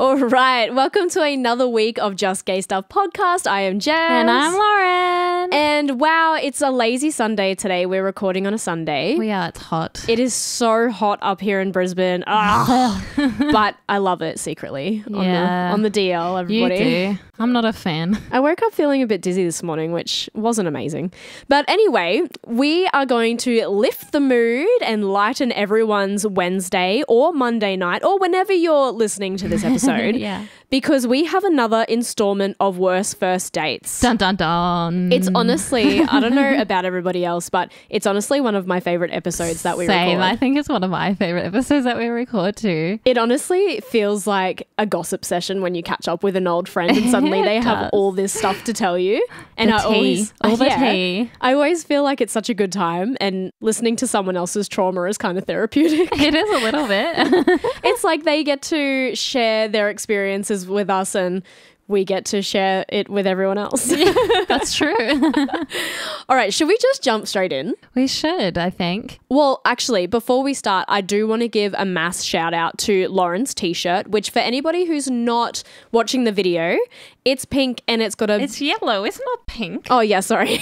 All right, welcome to another week of Just Gay Stuff podcast. I am Jess. And I'm Lauren. And wow, it's a lazy Sunday today. We're recording on a Sunday. We are, it's hot. It is so hot up here in Brisbane. But I love it secretly on the DL, everybody. You do. I'm not a fan. I woke up feeling a bit dizzy this morning, which wasn't amazing. But anyway, we are going to lift the mood and lighten everyone's Wednesday or Monday night or whenever you're listening to this episode. Yeah. Because we have another installment of Worst First Dates. Dun, dun, dun. It's honestly, I don't know about everybody else, but it's honestly one of my favorite episodes that we Same. record. I think it's one of my favorite episodes that we record too. It honestly feels like a gossip session when you catch up with an old friend and suddenly they have all this stuff to tell you. And tea. I always feel like it's such a good time, and listening to someone else's trauma is kind of therapeutic. It is a little bit. It's like they get to share their experiences with us and we get to share it with everyone else. Yeah, that's true. All right, should we just jump straight in? We should, I think. Well, actually, before we start, I do want to give a mass shout out to Lauren's t-shirt, which for anybody who's not watching the video, it's pink and it's got a... It's yellow. It's not pink. Oh, yeah, sorry.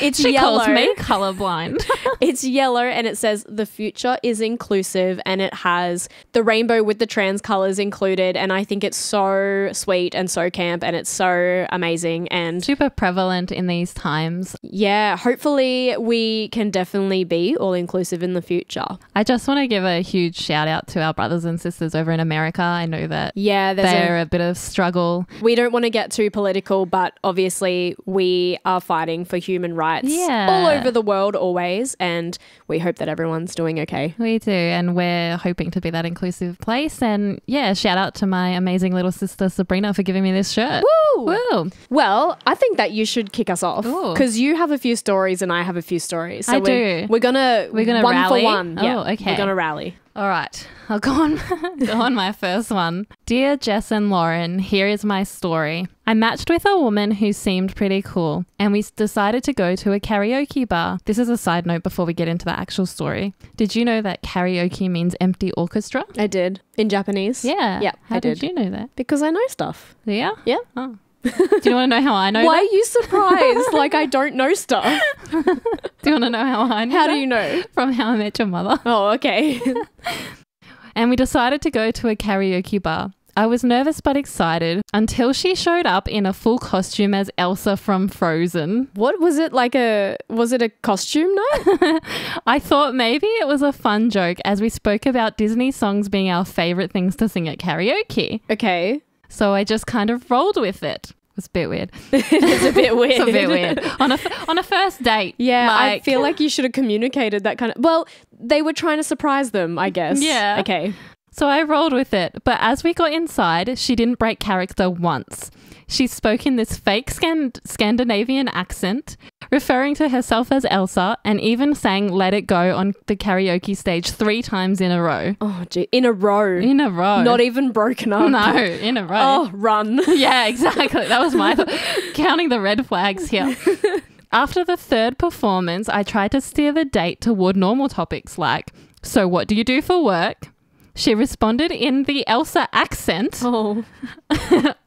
It's she yellow. calls me colourblind. It's yellow and it says the future is inclusive, and it has the rainbow with the trans colours included, and I think it's so sweet and so camp and it's so amazing and super prevalent in these times. Yeah, hopefully we can definitely be all inclusive in the future. I just want to give a huge shout out to our brothers and sisters over in America. I know that they're a bit of struggle. We don't want to get too political, but obviously we are fighting for human rights all over the world always, and we hope that everyone's doing okay. We do, and we're hoping to be that inclusive place. And yeah, shout out to my amazing little sister Sabrina for giving me this shirt. Woo! Woo! Well, I think that you should kick us off because you have a few stories and I have a few stories. So I do. We're gonna one rally? for one. Oh, yeah, okay. We're gonna rally. All right, I'll go on my first one. Dear Jess and Lauren, here is my story. I matched with a woman who seemed pretty cool, and we decided to go to a karaoke bar. This is a side note before we get into the actual story. Did you know that karaoke means empty orchestra? I did. In Japanese. Yeah. Yeah, How did you know that? Because I know stuff. Yeah? Yeah. Oh. Do you want to know how I know Why that? are you surprised? Like I don't know stuff. Do you want to know how I know How that? do you know? From How I Met Your Mother. Oh, okay. And we decided to go to a karaoke bar. I was nervous but excited until she showed up in a full costume as Elsa from Frozen. What was it was it a costume night? I thought maybe it was a fun joke as we spoke about Disney songs being our favorite things to sing at karaoke. Okay. So I just kind of rolled with it. It was a bit weird. It's a bit weird. It's a bit weird. On a first date. Yeah, I feel like you should have communicated that kind of... Well, they were trying to surprise them, I guess. Yeah. Okay. So I rolled with it, but as we got inside, she didn't break character once. She spoke in this fake Scandinavian accent, referring to herself as Elsa, and even sang Let It Go on the karaoke stage 3 times in a row. Oh, gee. In a row. In a row. Not even broken up. No, in a row. Oh, run. Yeah, exactly. That was my thought. Counting the red flags here. After the third performance, I tried to steer the date toward normal topics like, so what do you do for work? She responded in the Elsa accent. Oh.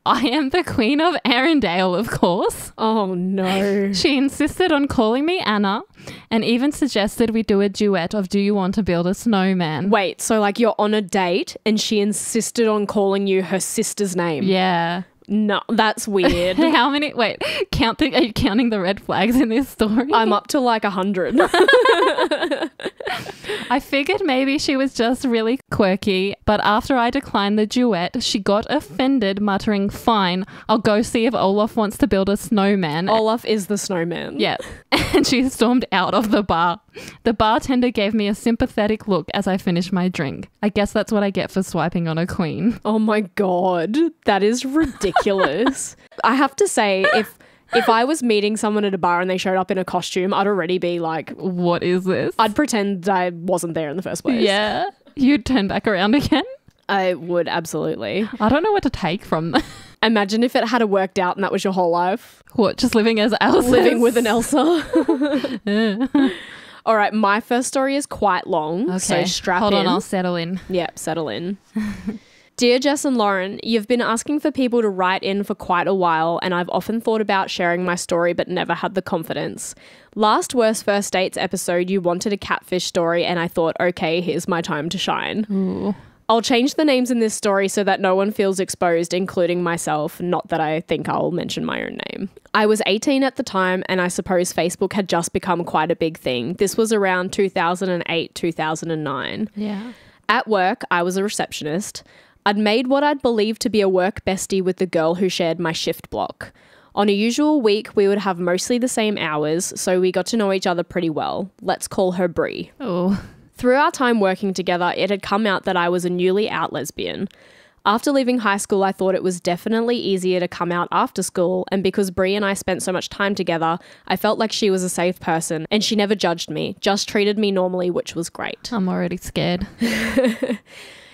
I am the Queen of Arendelle, of course. Oh, no. She insisted on calling me Anna and even suggested we do a duet of Do You Want to Build a Snowman? Wait, so like you're on a date and she insisted on calling you her sister's name? Yeah. No, that's weird. How many? Wait, are you counting the red flags in this story? I'm up to like 100. I figured maybe she was just really quirky, but after I declined the duet, she got offended, muttering, fine, I'll go see if Olaf wants to build a snowman. Olaf is the snowman. Yeah. And she stormed out of the bar. The bartender gave me a sympathetic look as I finished my drink. I guess that's what I get for swiping on a queen. Oh my God, that is ridiculous. I have to say, if I was meeting someone at a bar and they showed up in a costume, I'd already be like, what is this? I'd pretend I wasn't there in the first place. Yeah. You'd turn back around again? I would, absolutely. I don't know what to take from that. Imagine if it had worked out and that was your whole life. What, just living as Elsa? Living with an Elsa. All right, my first story is quite long, so strap in. Hold on, I'll settle in. Yep, settle in. Dear Jess and Lauren, you've been asking for people to write in for quite a while, and I've often thought about sharing my story but never had the confidence. Last Worst First Dates episode, you wanted a catfish story, and I thought, okay, here's my time to shine. Ooh. I'll change the names in this story so that no one feels exposed, including myself, not that I think I'll mention my own name. I was 18 at the time, and I suppose Facebook had just become quite a big thing. This was around 2008, 2009. Yeah. At work, I was a receptionist. I'd made what I'd believed to be a work bestie with the girl who shared my shift block. On a usual week, we would have mostly the same hours, so we got to know each other pretty well. Let's call her Brie. Oh. Through our time working together, it had come out that I was a newly out lesbian. After leaving high school, I thought it was definitely easier to come out after school, and because Brie and I spent so much time together, I felt like she was a safe person, and she never judged me, just treated me normally, which was great. I'm already scared.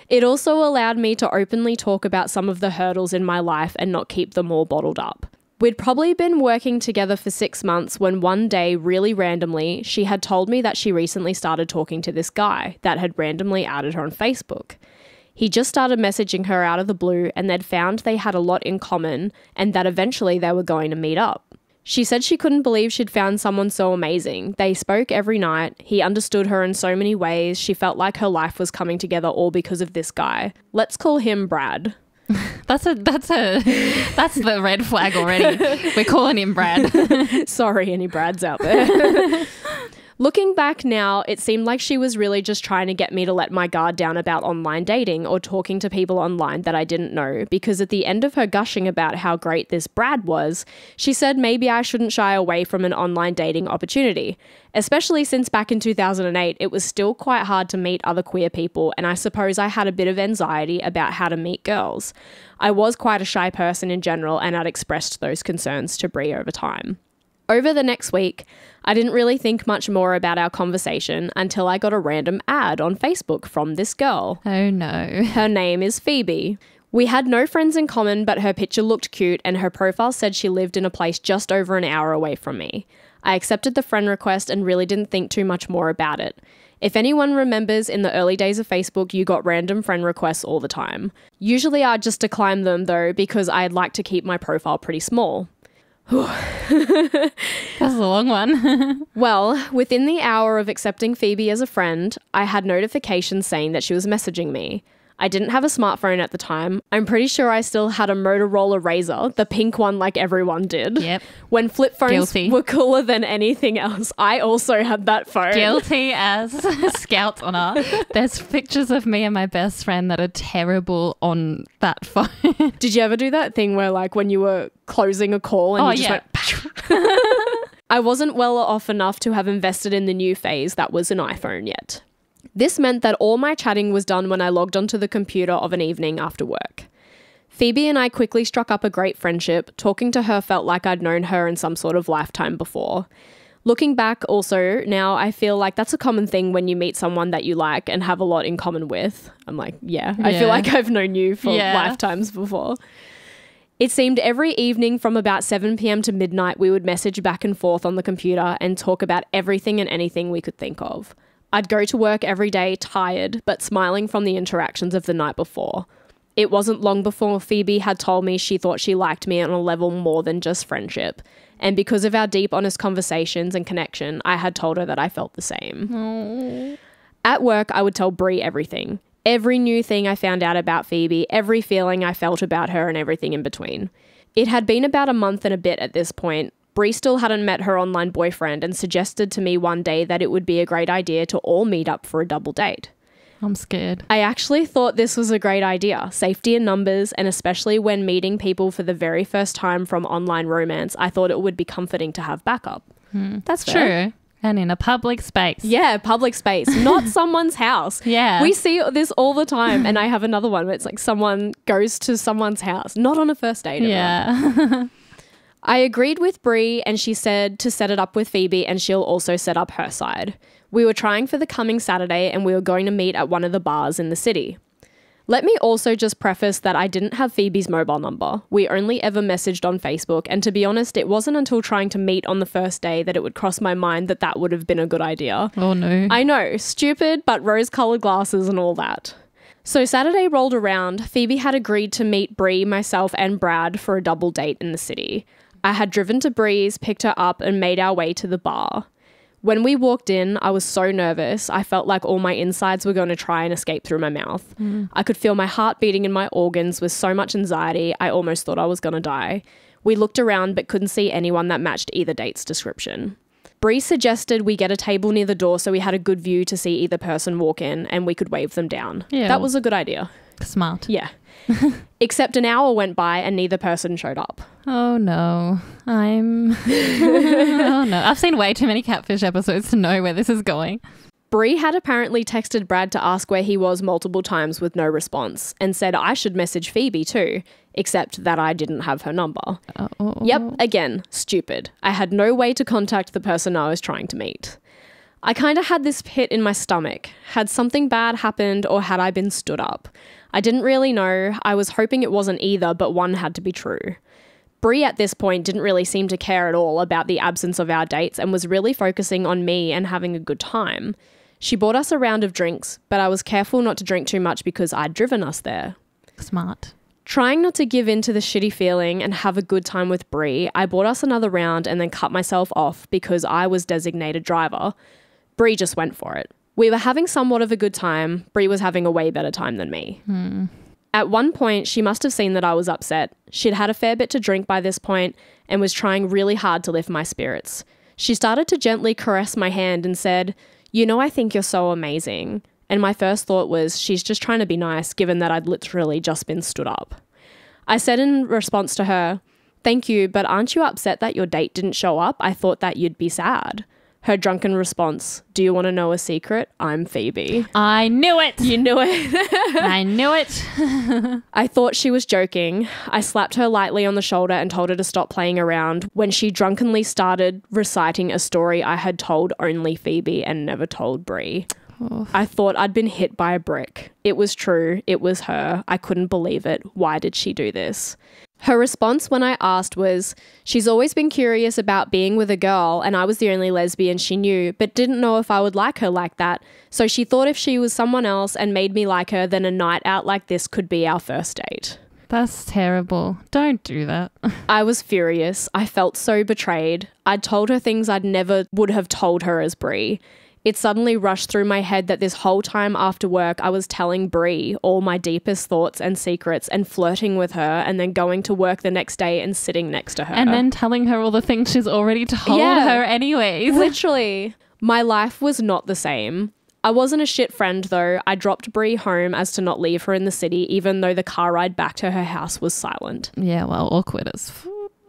It also allowed me to openly talk about some of the hurdles in my life and not keep them all bottled up. We'd probably been working together for 6 months when one day, really randomly, she had told me that she recently started talking to this guy that had randomly added her on Facebook. He just started messaging her out of the blue, and they'd found they had a lot in common and that eventually they were going to meet up. She said she couldn't believe she'd found someone so amazing. They spoke every night. He understood her in so many ways. She felt like her life was coming together all because of this guy. Let's call him Brad. That's the red flag already. We're calling him Brad. Sorry, any Brads out there. Looking back now, it seemed like she was really just trying to get me to let my guard down about online dating or talking to people online that I didn't know, because at the end of her gushing about how great this Brad was, she said maybe I shouldn't shy away from an online dating opportunity, especially since back in 2008, it was still quite hard to meet other queer people, and I suppose I had a bit of anxiety about how to meet girls. I was quite a shy person in general, and I'd expressed those concerns to Brie over time. Over the next week, I didn't really think much more about our conversation until I got a random ad on Facebook from this girl. Oh no. Her name is Phoebe. We had no friends in common, but her picture looked cute and her profile said she lived in a place just over an hour away from me. I accepted the friend request and really didn't think too much more about it. If anyone remembers, in the early days of Facebook, you got random friend requests all the time. Usually I'd just decline them though, because I'd like to keep my profile pretty small. That's a long one. Well, within the hour of accepting Phoebe as a friend, I had notifications saying that she was messaging me. I didn't have a smartphone at the time. I'm pretty sure I still had a Motorola Razr, the pink one like everyone did. Yep. When flip phones Guilty. were cooler than anything else. I also had that phone. Guilty as Scout's honour. There's pictures of me and my best friend that are terrible on that phone. Did you ever do that thing where like when you were closing a call and you just went... I wasn't well off enough to have invested in the new phase that was an iPhone yet. This meant that all my chatting was done when I logged onto the computer of an evening after work. Phoebe and I quickly struck up a great friendship. Talking to her felt like I'd known her in some sort of lifetime before. Looking back also, now I feel like that's a common thing when you meet someone that you like and have a lot in common with. I'm like, I feel like I've known you for lifetimes before. It seemed every evening from about 7 p.m. to midnight we would message back and forth on the computer and talk about everything and anything we could think of. I'd go to work every day tired, but smiling from the interactions of the night before. It wasn't long before Phoebe had told me she thought she liked me on a level more than just friendship. And because of our deep, honest conversations and connection, I had told her that I felt the same. Aww. At work, I would tell Brie everything. Every new thing I found out about Phoebe, every feeling I felt about her, and everything in between. It had been about a month and a bit at this point. Brie still hadn't met her online boyfriend and suggested to me one day that it would be a great idea to all meet up for a double date. I'm scared. I actually thought this was a great idea. Safety in numbers, and especially when meeting people for the very first time from online romance, I thought it would be comforting to have backup. That's fair. true. And in a public space. Yeah, public space, not someone's house. Yeah. We see this all the time, and I have another one where it's like someone goes to someone's house, not on a first date. Yeah. I agreed with Brie and she said to set it up with Phoebe and she'll also set up her side. We were trying for the coming Saturday and we were going to meet at one of the bars in the city. Let me also just preface that I didn't have Phoebe's mobile number. We only ever messaged on Facebook, and to be honest, it wasn't until trying to meet on the first day that it would cross my mind that that would have been a good idea. Oh no. I know, stupid, but rose-coloured glasses and all that. So Saturday rolled around. Phoebe had agreed to meet Bree, myself, and Brad for a double date in the city. I had driven to Bree's, picked her up, and made our way to the bar. When we walked in, I was so nervous. I felt like all my insides were going to try and escape through my mouth. I could feel my heart beating in my organs with so much anxiety, I almost thought I was going to die. We looked around but couldn't see anyone that matched either date's description. Bree suggested we get a table near the door so we had a good view to see either person walk in and we could wave them down. Yeah, that was a good idea. Smart. Yeah. Except an hour went by and neither person showed up. Oh no. Oh no. I've seen way too many Catfish episodes to know where this is going. Bree had apparently texted Brad to ask where he was multiple times with no response and said I should message Phoebe too, except that I didn't have her number. Oh. Yep, again, stupid. I had no way to contact the person I was trying to meet. I kind of had this pit in my stomach. Had something bad happened or had I been stood up? I didn't really know. I was hoping it wasn't either, but one had to be true. Bree at this point didn't really seem to care at all about the absence of our dates and was really focusing on me and having a good time. She bought us a round of drinks, but I was careful not to drink too much because I'd driven us there. Smart. Trying not to give in to the shitty feeling and have a good time with Bree, I bought us another round and then cut myself off because I was designated driver. Bree just went for it. We were having somewhat of a good time. Bree was having a way better time than me. At one point, she must have seen that I was upset. She'd had a fair bit to drink by this point and was trying really hard to lift my spirits. She started to gently caress my hand and said, "You know, I think you're so amazing." And my first thought was, she's just trying to be nice, given that I'd literally just been stood up. I said in response to her, "Thank you, but aren't you upset that your date didn't show up? I thought that you'd be sad." Her drunken response, "Do you want to know a secret? I'm Phoebe." I knew it. You knew it. I knew it. I thought she was joking. I slapped her lightly on the shoulder and told her to stop playing around when she drunkenly started reciting a story I had told only Phoebe and never told Bree. I thought I'd been hit by a brick. It was true. It was her. I couldn't believe it. Why did she do this? Her response when I asked was, she's always been curious about being with a girl and I was the only lesbian she knew, but didn't know if I would like her like that. So she thought if she was someone else and made me like her, then a night out like this could be our first date. That's terrible. Don't do that. I was furious. I felt so betrayed. I'd told her things I'd never would have told her as Bree. It suddenly rushed through my head that this whole time after work I was telling Bree all my deepest thoughts and secrets and flirting with her and then going to work the next day and sitting next to her. And then telling her all the things she's already told her anyways. Literally. My life was not the same. I wasn't a shit friend though. I dropped Bree home as to not leave her in the city even though the car ride back to her house was silent. Yeah, well, awkward as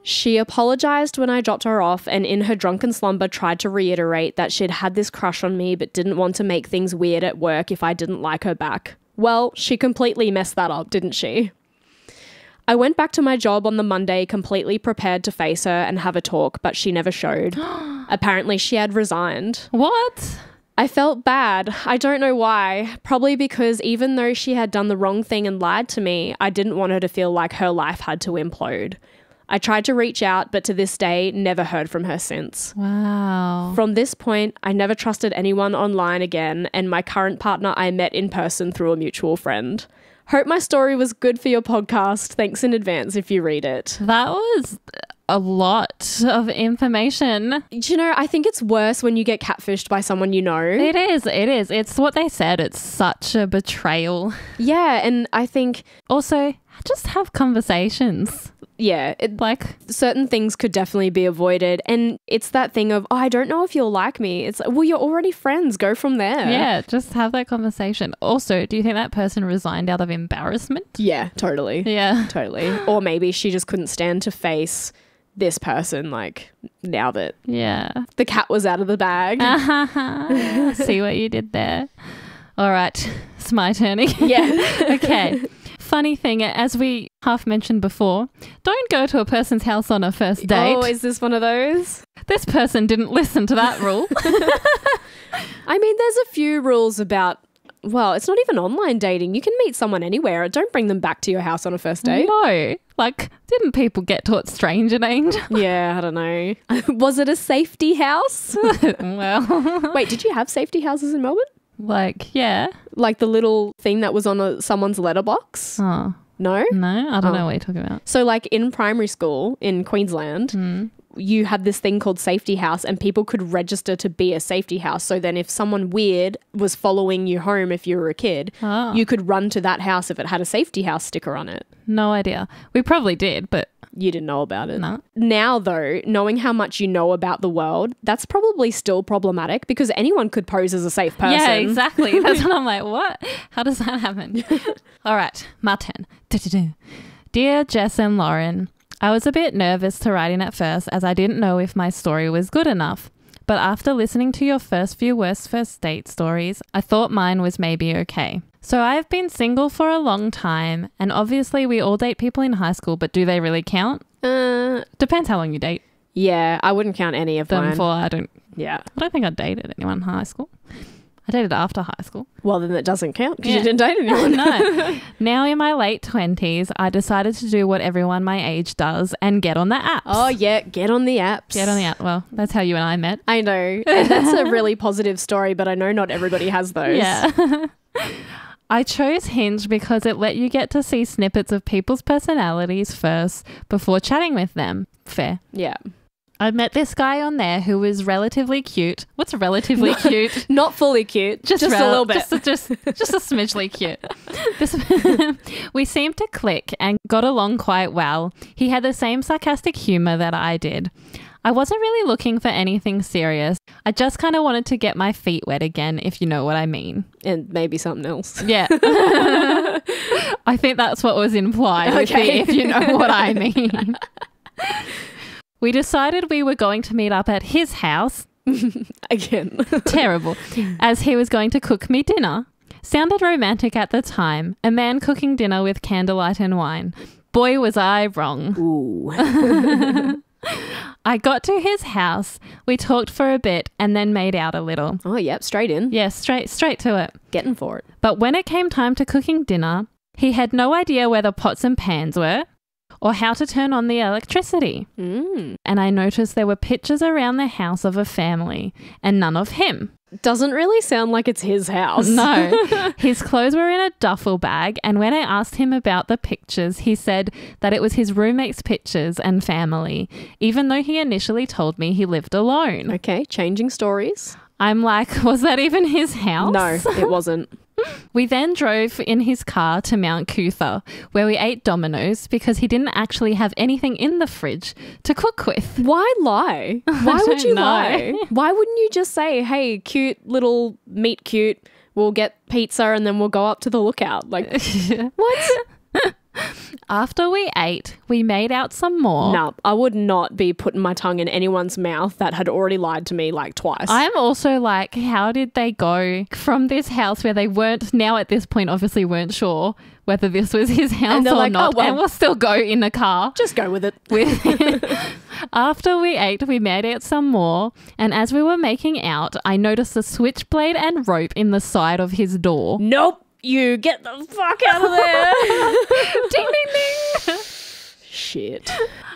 She apologized when I dropped her off and in her drunken slumber tried to reiterate that she'd had this crush on me but didn't want to make things weird at work if I didn't like her back. Well, she completely messed that up, didn't she? I went back to my job on the Monday completely prepared to face her and have a talk, but she never showed. Apparently she had resigned. What? I felt bad. I don't know why. Probably because even though she had done the wrong thing and lied to me, I didn't want her to feel like her life had to implode. I tried to reach out, but to this day, never heard from her since. Wow. From this point, I never trusted anyone online again, and my current partner I met in person through a mutual friend. Hope my story was good for your podcast. Thanks in advance if you read it. That was a lot of information. Do you know, I think it's worse when you get catfished by someone you know. It is. It's what they said. It's such a betrayal. Yeah, and I think also just have conversations. Yeah, like certain things could definitely be avoided. And it's that thing of, oh, I don't know if you'll like me. It's, well, you're already friends. Go from there. Yeah, just have that conversation. Also, do you think that person resigned out of embarrassment? Yeah, totally. Yeah. Totally. Or maybe she just couldn't stand to face this person, like, now that the cat was out of the bag. See what you did there. All right. It's my turn. Yeah. Okay. Funny thing, as we half mentioned before, don't go to a person's house on a first date. Oh, is this one of those? This person didn't listen to that rule. I mean, there's a few rules about, well, it's not even online dating. You can meet someone anywhere. Don't bring them back to your house on a first date. No. Like, didn't people get taught stranger danger? Yeah, I don't know. Was it a safety house? Well. Wait, did you have safety houses in Melbourne? Like, yeah. Like the little thing that was on someone's letterbox? Oh. No? No, I don't know what you're talking about. So like in primary school in Queensland, you had this thing called safety house and people could register to be a safety house. So then if someone weird was following you home if you were a kid, you could run to that house if it had a safety house sticker on it. No idea. We probably did, but... You didn't know about it. No. Now, though, knowing how much you know about the world, that's probably still problematic because anyone could pose as a safe person. Yeah, exactly. That's what I'm like, what? How does that happen? All right, my turn. Dear Jess and Lauren, I was a bit nervous to write in at first as I didn't know if my story was good enough. But after listening to your first few worst first date stories, I thought mine was maybe okay. So I've been single for a long time, and obviously we all date people in high school, but do they really count? Depends how long you date Yeah, I wouldn't count any of them mine. for. I don't think I dated anyone in high school. I dated after high school. Well, then that doesn't count because you didn't date anyone. No. Now in my late 20s, I decided to do what everyone my age does and get on the apps. Oh, yeah, get on the apps. Get on the app. Well, that's how you and I met. I know. And that's a really positive story, but I know not everybody has those. Yeah. I chose Hinge because it let you get to see snippets of people's personalities first before chatting with them. Fair. Yeah. I met this guy on there who was relatively cute. What's relatively cute? Not fully cute. Just a little bit. Just a smidgely cute. We seemed to click and got along quite well. He had the same sarcastic humor that I did. I wasn't really looking for anything serious. I just kind of wanted to get my feet wet again, if you know what I mean. And maybe something else. Yeah. I think that's what was implied with the, if you know what I mean. We decided we were going to meet up at his house. Again. Terrible. As he was going to cook me dinner. Sounded romantic at the time. A man cooking dinner with candlelight and wine. Boy, was I wrong. Ooh. I got to his house. We talked for a bit and then made out a little. Oh, yep. Straight in. Yeah, straight to it. Getting for it. But when it came time to cooking dinner, he had no idea where the pots and pans were or how to turn on the electricity. And I noticed there were pictures around the house of a family and none of him. Doesn't really sound like it's his house. No. His clothes were in a duffel bag, and when I asked him about the pictures, he said that it was his roommate's pictures and family, even though he initially told me he lived alone. Okay, changing stories. I'm like, was that even his house? No, it wasn't. We then drove in his car to Mount Cootha, where we ate Domino's because he didn't actually have anything in the fridge to cook with. Why lie? Why would you lie? Why wouldn't you just say, hey, cute little meet cute, we'll get pizza and then we'll go up to the lookout? Like, what? After we ate, we made out some more. No, I would not be putting my tongue in anyone's mouth that had already lied to me like twice. I'm also like, how did they go from this house where they weren't, now at this point obviously weren't sure whether this was his house or like, not, oh, well, and we'll still go in a car. Just go with it. After we ate, we made out some more, and as we were making out, I noticed a switchblade and rope in the side of his door. Nope. You get the fuck out of there. Ding, ding, ding. Shit.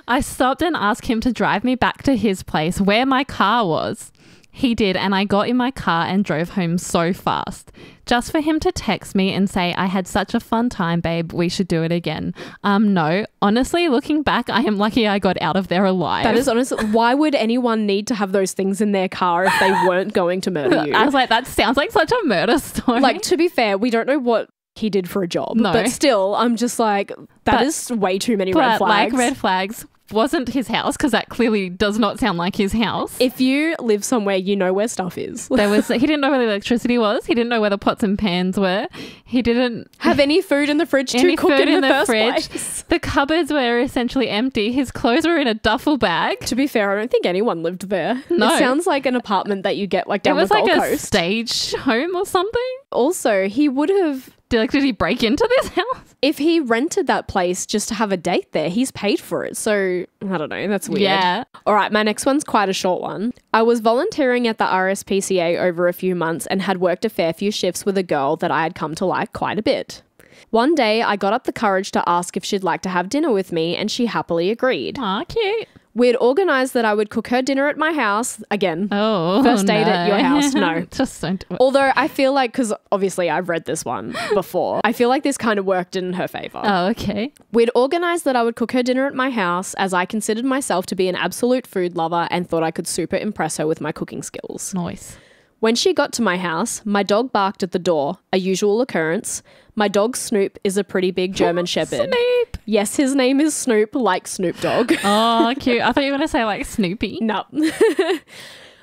I stopped and asked him to drive me back to his place where my car was. He did, and I got in my car and drove home so fast. Just for him to text me and say, I had such a fun time, babe, we should do it again. No. Honestly, looking back, I am lucky I got out of there alive. That is honest. Why would anyone need to have those things in their car if they weren't going to murder you? I was like, that sounds like such a murder story. Like, to be fair, we don't know what he did for a job. No. But still, I'm just like, that is way too many red flags. Like red flags. Wasn't his house, because that clearly does not sound like his house. If you live somewhere, you know where stuff is. He didn't know where the electricity was. He didn't know where the pots and pans were. He didn't have any food in the fridge to cook in the first place. The cupboards were essentially empty. His clothes were in a duffel bag. To be fair, I don't think anyone lived there. No. It sounds like an apartment that you get like down the Gold Coast. It was like a stage home or something. Also, he would have... Did he break into this house? If he rented that place just to have a date there, he's paid for it. So, I don't know. That's weird. Yeah. All right, my next one's quite a short one. I was volunteering at the RSPCA over a few months and had worked a fair few shifts with a girl that I had come to like quite a bit. One day, I got up the courage to ask if she'd like to have dinner with me, and she happily agreed. Aw, cute. We'd organised that I would cook her dinner at my house. Again, first date at your house. No. Just don't do it. Although I feel like, because obviously I've read this one before, I feel like this kind of worked in her favour. Oh, okay. We'd organised that I would cook her dinner at my house as I considered myself to be an absolute food lover and thought I could super impress her with my cooking skills. Nice. When she got to my house, my dog barked at the door, a usual occurrence. My dog Snoop is a pretty big German Shepherd. Snoop. Yes, his name is Snoop, like Snoop Dogg. Oh, cute. I thought you were going to say like Snoopy. No.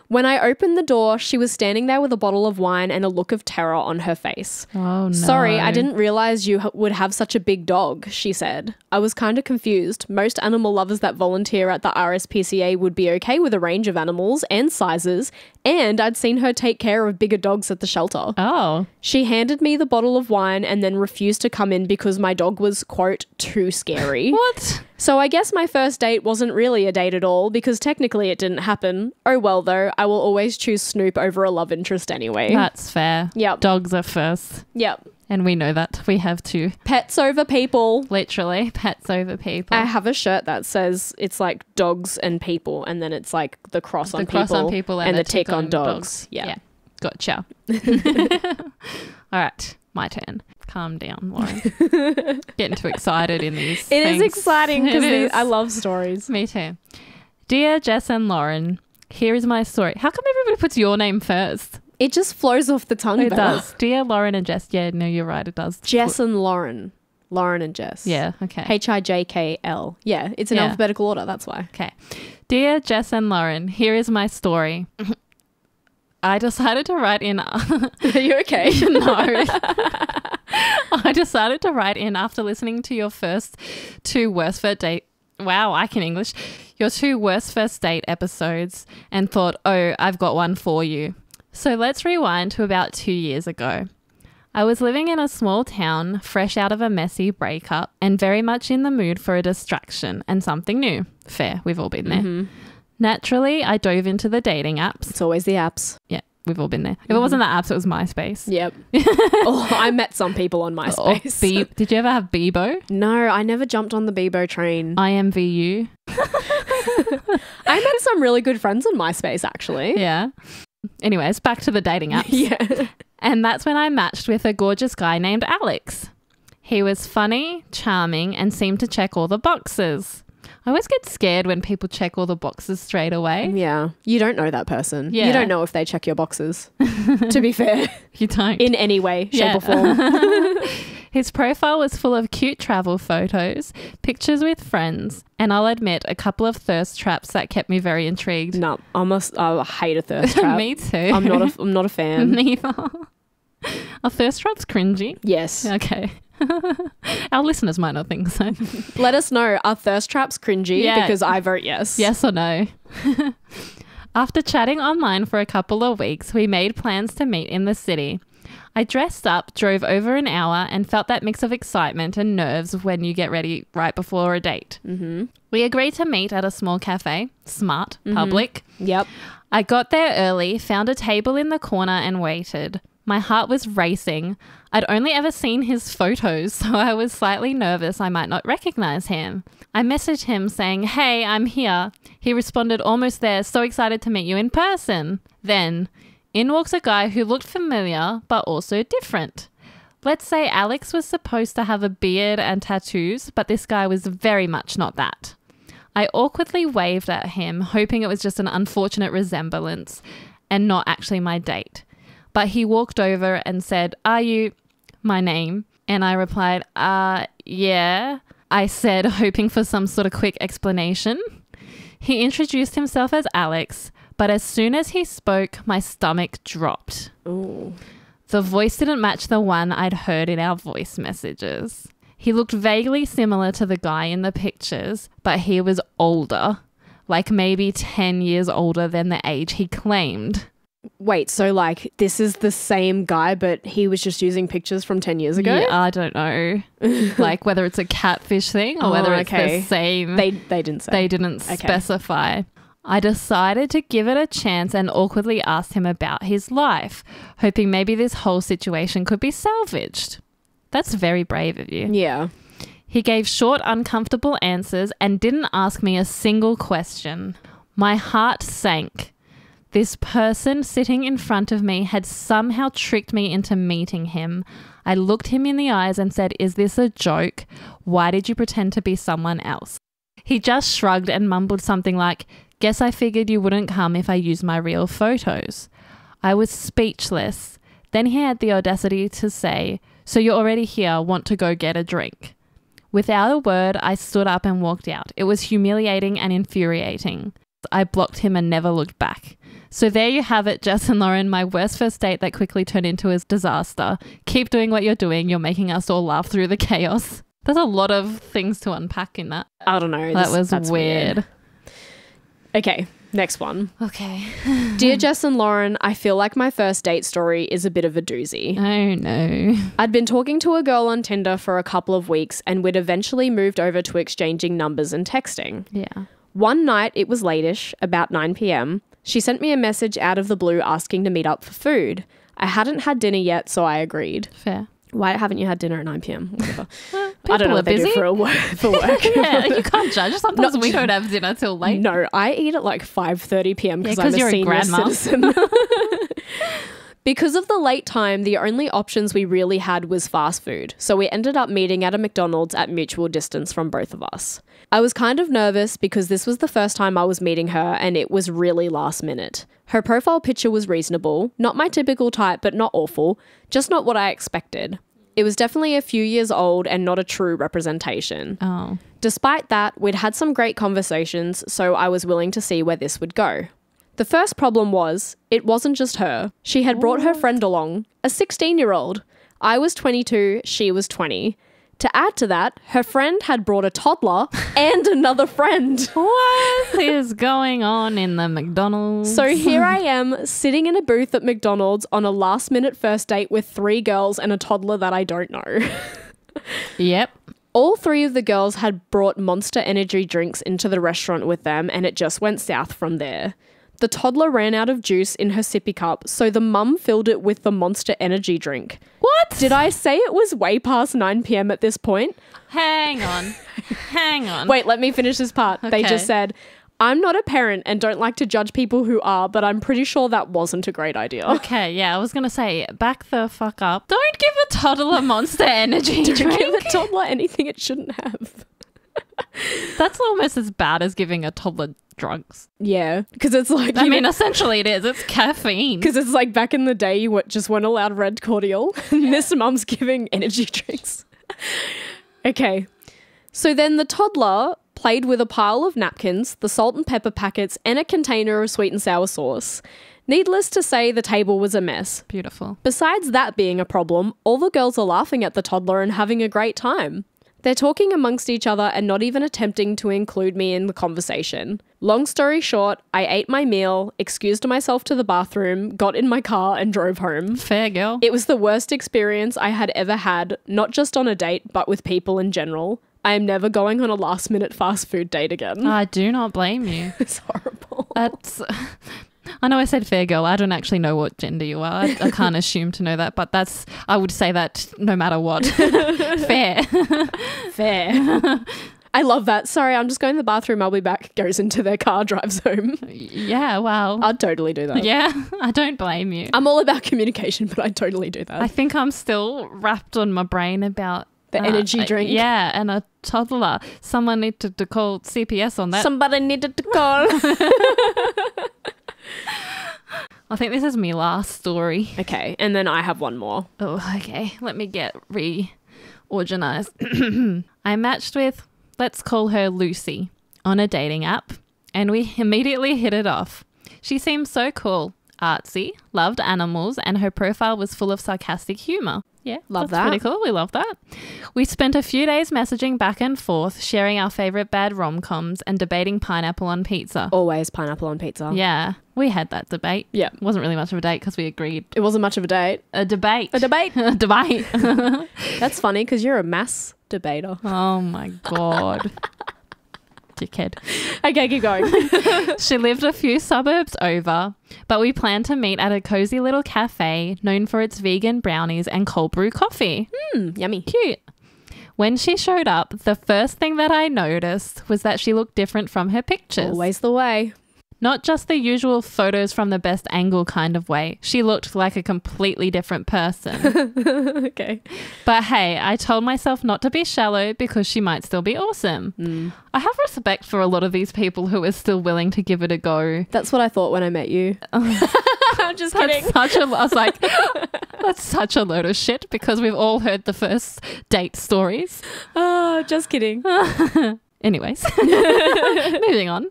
When I opened the door, she was standing there with a bottle of wine and a look of terror on her face. Oh, no. Sorry, I didn't realize you would have such a big dog, she said. I was kind of confused. Most animal lovers that volunteer at the RSPCA would be okay with a range of animals and sizes, and I'd seen her take care of bigger dogs at the shelter. Oh. She handed me the bottle of wine and then refused to come in because my dog was, quote, too scary. What? So I guess my first date wasn't really a date at all because technically it didn't happen. Oh well though, I will always choose Snoop over a love interest anyway. That's fair. Yep. Dogs are first. Yep. And we know that. We have to. Pets over people. Literally, pets over people. I have a shirt that says it's like dogs and people, and then it's like the cross on people and the tick on dogs. Yeah. Gotcha. All right. My turn. Calm down, Lauren. Getting too excited in these It things. is exciting because I love stories. Me too. Dear Jess and Lauren, here is my story. How come everybody puts your name first? It just flows off the tongue. It better. does. Dear Lauren and Jess. Yeah, no, you're right. It does. Jess and Lauren. Lauren and Jess. Yeah, okay. HIJKL. Yeah, it's in alphabetical order. That's why. Okay. Dear Jess and Lauren, here is my story. I decided to write in. Are you okay? No. I decided to write in after listening to your first two worst first date. Wow, I can English. Your two worst first date episodes and thought, oh, I've got one for you. So let's rewind to about 2 years ago. I was living in a small town, fresh out of a messy breakup and very much in the mood for a distraction and something new. Fair, we've all been there. Mm-hmm. Naturally, I dove into the dating apps. It's always the apps. Yeah, we've all been there. If it wasn't the apps, it was MySpace. Yep. I met some people on MySpace. Did you ever have Bebo? No, I never jumped on the Bebo train. IMVU. I met some really good friends on MySpace, actually. Yeah. Anyways, back to the dating apps. Yeah. And that's when I matched with a gorgeous guy named Alex. He was funny, charming, and seemed to check all the boxes. I always get scared when people check all the boxes straight away. Yeah. You don't know that person. Yeah. You don't know if they check your boxes, to be fair. You don't. In any way, shape or form. His profile was full of cute travel photos, pictures with friends, and I'll admit a couple of thirst traps that kept me very intrigued. No, I hate a thirst trap. Me too. I'm not a fan. Neither. Are thirst traps cringy? Yes. Okay. Our listeners might not think so. Let us know, are thirst traps cringy? Yeah. Because I vote yes. Yes or no? After chatting online for a couple of weeks, we made plans to meet in the city. I dressed up, drove over an hour, and felt that mix of excitement and nerves when you get ready right before a date. Mm-hmm. We agreed to meet at a small cafe, smart, public. Yep. I got there early, found a table in the corner and waited. My heart was racing. I'd only ever seen his photos, so I was slightly nervous I might not recognize him. I messaged him saying, hey, I'm here. He responded, almost there, so excited to meet you in person. Then, in walks a guy who looked familiar, but also different. Let's say Alex was supposed to have a beard and tattoos, but this guy was very much not that. I awkwardly waved at him, hoping it was just an unfortunate resemblance and not actually my date. But he walked over and said, are you my name? And I replied, yeah. I said, hoping for some sort of quick explanation. He introduced himself as Alex, but as soon as he spoke, my stomach dropped. Ooh. The voice didn't match the one I'd heard in our voice messages. He looked vaguely similar to the guy in the pictures, but he was older, like maybe 10 years older than the age he claimed. Wait, so like this is the same guy, but he was just using pictures from 10 years ago? Yeah, I don't know. Like whether it's a catfish thing or whether it's the same. They didn't say. They didn't specify. I decided to give it a chance and awkwardly asked him about his life, hoping maybe this whole situation could be salvaged. That's very brave of you. Yeah. He gave short, uncomfortable answers and didn't ask me a single question. My heart sank. This person sitting in front of me had somehow tricked me into meeting him. I looked him in the eyes and said, "Is this a joke? Why did you pretend to be someone else?" He just shrugged and mumbled something like, "Guess I figured you wouldn't come if I used my real photos." I was speechless. Then he had the audacity to say, "So you're already here, want to go get a drink?" Without a word, I stood up and walked out. It was humiliating and infuriating. I blocked him and never looked back. So there you have it, Jess and Lauren, my worst first date that quickly turned into a disaster. Keep doing what you're doing. You're making us all laugh through the chaos. There's a lot of things to unpack in that. I don't know. That's weird. Okay, next one. Okay. Dear Jess and Lauren, I feel like my first date story is a bit of a doozy. Oh no. I'd been talking to a girl on Tinder for a couple of weeks and we'd eventually moved over to exchanging numbers and texting. Yeah. One night, it was late-ish, about 9 p.m. She sent me a message out of the blue asking to meet up for food. I hadn't had dinner yet, so I agreed. Fair. Why haven't you had dinner at 9 p.m? Whatever. People I don't know are what they busy. do for work. Yeah, you can't judge. Sometimes we don't have dinner till late. No, I eat at like 5:30 p.m. because I'm a you're senior grandma. citizen. Because of the late time, the only options we really had was fast food, so we ended up meeting at a McDonald's at mutual distance from both of us. I was kind of nervous because this was the first time I was meeting her and it was really last minute. Her profile picture was reasonable, not my typical type but not awful, just not what I expected. It was definitely a few years old and not a true representation. Oh. Despite that, we'd had some great conversations, so I was willing to see where this would go. The first problem was, it wasn't just her. She had brought her friend along, a 16-year-old. I was 22, she was 20. To add to that, her friend had brought a toddler and another friend. What is going on in the McDonald's? So here I am, sitting in a booth at McDonald's on a last-minute first date with 3 girls and a toddler that I don't know. Yep. All 3 of the girls had brought Monster Energy drinks into the restaurant with them and it just went south from there. The toddler ran out of juice in her sippy cup, so the mum filled it with the Monster Energy drink. What? Did I say it was way past 9 p.m. at this point? Hang on. Hang on. Wait, let me finish this part. They Okay. just said, I'm not a parent and don't like to judge people who are, but I'm pretty sure that wasn't a great idea. Okay, yeah, I was going to say, back the fuck up. Don't give a toddler Monster Energy Don't drink. give a toddler anything it shouldn't have. That's almost as bad as giving a toddler drugs. Yeah, because it's like... I mean, essentially it is. It's caffeine. Because it's like back in the day, you just weren't allowed red cordial. And this mum's giving energy drinks. Okay. So then the toddler played with a pile of napkins, the salt and pepper packets, and a container of sweet and sour sauce. Needless to say, the table was a mess. Beautiful. Besides that being a problem, all the girls are laughing at the toddler and having a great time. They're talking amongst each other and not even attempting to include me in the conversation. Long story short, I ate my meal, excused myself to the bathroom, got in my car and drove home. Fair girl. It was the worst experience I had ever had, not just on a date, but with people in general. I am never going on a last-minute fast food date again. I do not blame you. It's horrible. That's... I know I said fair girl. I don't actually know what gender you are. I can't assume to know that, but that's... I would say that no matter what. Fair. Fair. I love that. Sorry, I'm just going to the bathroom. I'll be back. Goes into their car, drives home. Yeah, well... I'd totally do that. Yeah, I don't blame you. I'm all about communication, but I'd totally do that. I think I'm still wrapped on my brain about... The energy drink. Yeah, and a toddler. Someone needed to call CPS on that. Somebody needed to call. I think this is my last story. Okay, and then I have one more. Oh, okay. Let me get reorganized. I matched with, let's call her Lucy, on a dating app, and we immediately hit it off. She seemed so cool, artsy, loved animals, and her profile was full of sarcastic humor. Yeah, Love that's that. pretty cool. We love that. We spent a few days messaging back and forth, sharing our favorite bad rom-coms and debating pineapple on pizza. Always pineapple on pizza. Yeah, we had that debate. Yeah. It wasn't really much of a date because we agreed. It wasn't much of a date. A debate. A debate. A debate. That's funny because you're a mass debater. Oh my God. Dickhead. Okay, keep going. She lived a few suburbs over, but we planned to meet at a cozy little cafe known for its vegan brownies and cold brew coffee. Yummy. Cute. When she showed up, the first thing that I noticed was that she looked different from her pictures. Always the way. Not just the usual photos from the best angle kind of way. She looked like a completely different person. Okay. But hey, I told myself not to be shallow because she might still be awesome. I have respect for a lot of these people who are still willing to give it a go. That's what I thought when I met you. I'm just kidding. I was like, that's such a load of shit because we've all heard the first date stories. Oh, just kidding. Anyways, moving on.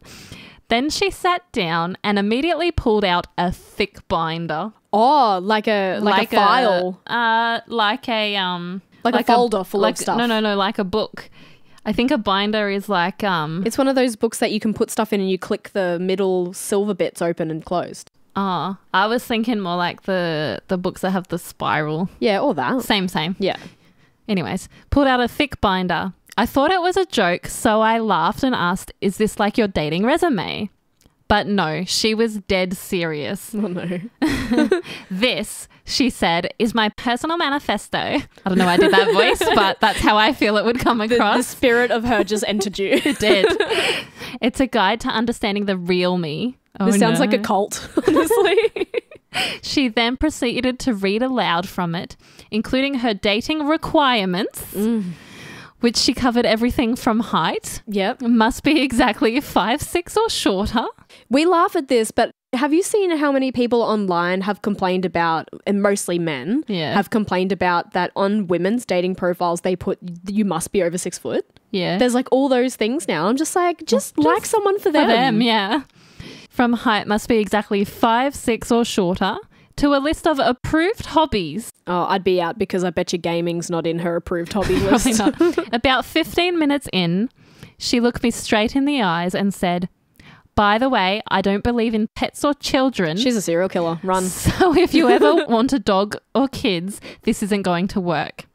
Then she sat down and immediately pulled out a thick binder. Oh, like a file. Like a folder full of stuff. No, like a book. I think a binder is like It's one of those books that you can put stuff in and you click the middle silver bits open and closed. I was thinking more like the books that have the spiral. Yeah, or that. Same. Yeah. Anyways, pulled out a thick binder. I thought it was a joke, so I laughed and asked, "Is this like your dating resume?" But no, she was dead serious. Oh no. This, she said, is my personal manifesto. I don't know why I did that voice, but that's how I feel it would come across. The spirit of her just entered you. It did. It's a guide to understanding the real me. This sounds like a cult, honestly. She then proceeded to read aloud from it, including her dating requirements, which she covered everything from height. Yep. Must be exactly 5'6" or shorter. We laugh at this, but have you seen how many people online have complained about, and mostly men, have complained about that on women's dating profiles they put, you must be over 6 foot? Yeah. There's like all those things now. I'm just like, just like someone for them. For them, yeah. From height must be exactly 5'6" or shorter, to a list of approved hobbies. Oh, I'd be out because I bet you gaming's not in her approved hobby list. Probably not. About 15 minutes in, she looked me straight in the eyes and said, "By the way, I don't believe in pets or children." She's a serial killer. Run. So if you ever want a dog or kids, this isn't going to work.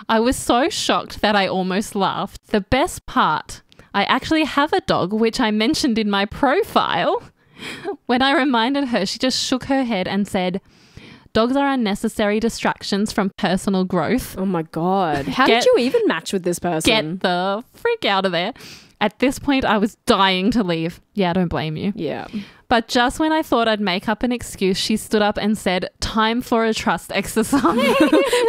I was so shocked that I almost laughed. The best part, I actually have a dog, which I mentioned in my profile. When I reminded her, she just shook her head and said, "Dogs are unnecessary distractions from personal growth." Oh my God. How did you even match with this person? Get the freak out of there. At this point, I was dying to leave. Yeah, I don't blame you. Yeah. But just when I thought I'd make up an excuse, she stood up and said, "Time for a trust exercise."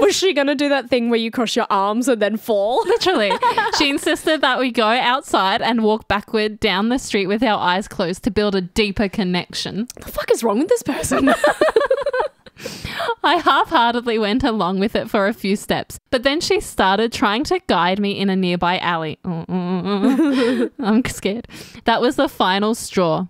Was she going to do that thing where you cross your arms and then fall? Literally. She insisted that we go outside and walk backward down the street with our eyes closed to build a deeper connection. What the fuck is wrong with this person? I half-heartedly went along with it for a few steps, but then she started trying to guide me in a nearby alley. I'm scared. That was the final straw.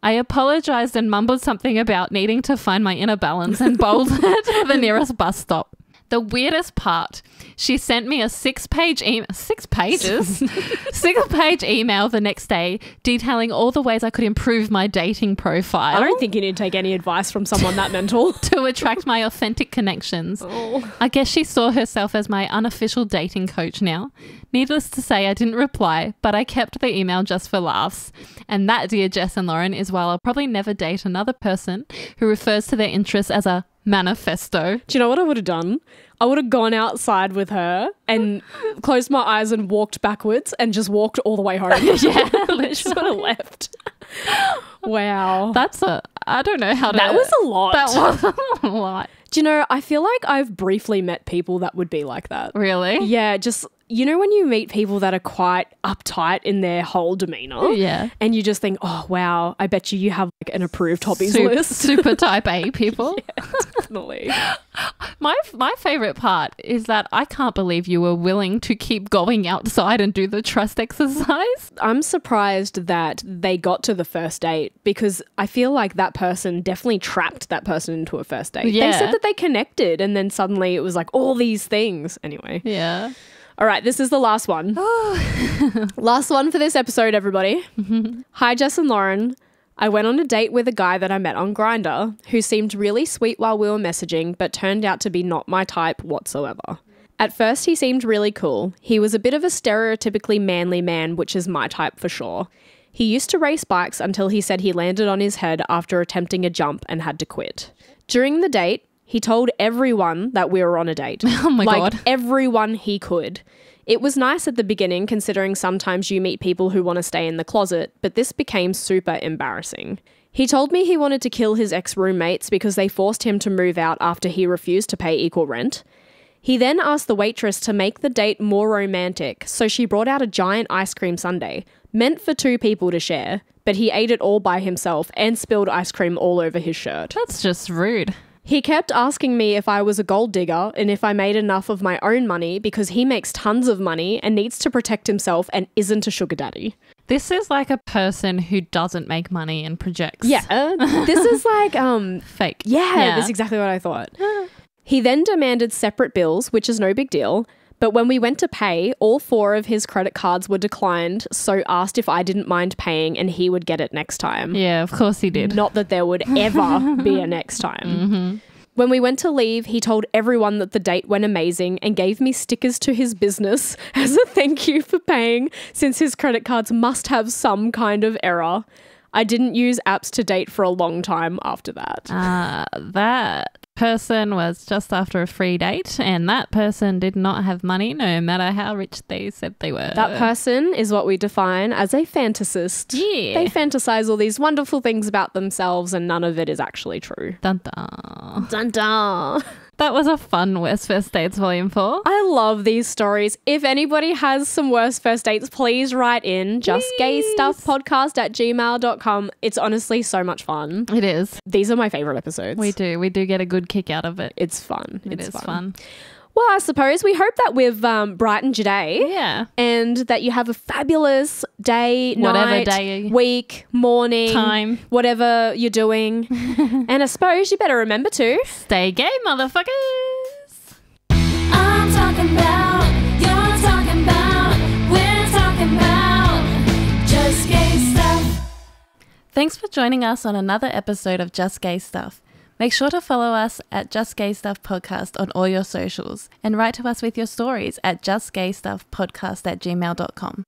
I apologized and mumbled something about needing to find my inner balance and bolted to the nearest bus stop. The weirdest part, she sent me a 6-page email. 6 pages? 6-page email the next day detailing all the ways I could improve my dating profile. I don't think you need to take any advice from someone that mental. To attract my authentic connections. Oh. I guess she saw herself as my unofficial dating coach now. Needless to say, I didn't reply, but I kept the email just for laughs. And that, dear Jess and Lauren, is why I'll probably never date another person who refers to their interests as a manifesto. Do you know what I would have done? I would have gone outside with her and closed my eyes and walked backwards and just walked all the way home. Yeah, just would have left. Wow. I don't know how to... That was a lot. That was a lot. Do you know, I feel like I've briefly met people that would be like that. Really? Yeah, just, you know when you meet people that are quite uptight in their whole demeanour? Yeah. And you just think, oh, wow, I bet you have like an approved hobbies list. Super type A people. Yeah, definitely. My favourite part is that I can't believe you were willing to keep going outside and do the trust exercise. I'm surprised that they got to the first date because I feel like that person definitely trapped that person into a first date. Yeah. They said that they connected and then suddenly it was like all these things. Anyway. Yeah. All right, this is the last one. Last one for this episode, everybody. Hi, Jess and Lauren. I went on a date with a guy that I met on Grindr who seemed really sweet while we were messaging, but turned out to be not my type whatsoever. At first, he seemed really cool. He was a bit of a stereotypically manly man, which is my type for sure. He used to race bikes until he said he landed on his head after attempting a jump and had to quit. During the date, he told everyone that we were on a date. Oh my God. Like everyone he could. It was nice at the beginning, considering sometimes you meet people who want to stay in the closet, but this became super embarrassing. He told me he wanted to kill his ex-roommates because they forced him to move out after he refused to pay equal rent. He then asked the waitress to make the date more romantic, so she brought out a giant ice cream sundae, meant for 2 people to share, but he ate it all by himself and spilled ice cream all over his shirt. That's just rude. He kept asking me if I was a gold digger and if I made enough of my own money because he makes tons of money and needs to protect himself and isn't a sugar daddy. This is like a person who doesn't make money and projects. Yeah, this is like fake. Yeah, that's exactly what I thought. He then demanded separate bills, which is no big deal. But when we went to pay, all 4 of his credit cards were declined, so asked if I didn't mind paying and he would get it next time. Yeah, of course he did. Not that there would ever be a next time. Mm-hmm. When we went to leave, he told everyone that the date went amazing and gave me stickers to his business as a thank you for paying, since his credit cards must have some kind of error. I didn't use apps to date for a long time after that. That person was just after a free date, and that person did not have money no matter how rich they said they were. That person is what we define as a fantasist. Yeah. They fantasize all these wonderful things about themselves and none of it is actually true. Dun dun. Dun dun. That was a fun Worst First Dates Volume 4. I love these stories. If anybody has some worst first dates, please write in justgaystuffpodcast@gmail.com. It's honestly so much fun. It is. These are my favorite episodes. We do get a good kick out of it. It's fun. It's fun. Well, I suppose we hope that we've brightened your day. Yeah. And that you have a fabulous day, Whatever night, day, week, morning, time, whatever you're doing. And I suppose you better remember to stay gay, motherfuckers. I'm talking about, you're talking about, we're talking about just gay stuff. Thanks for joining us on another episode of Just Gay Stuff. Make sure to follow us at Just Gay Stuff Podcast on all your socials and write to us with your stories at justgaystuffpodcast@gmail.com.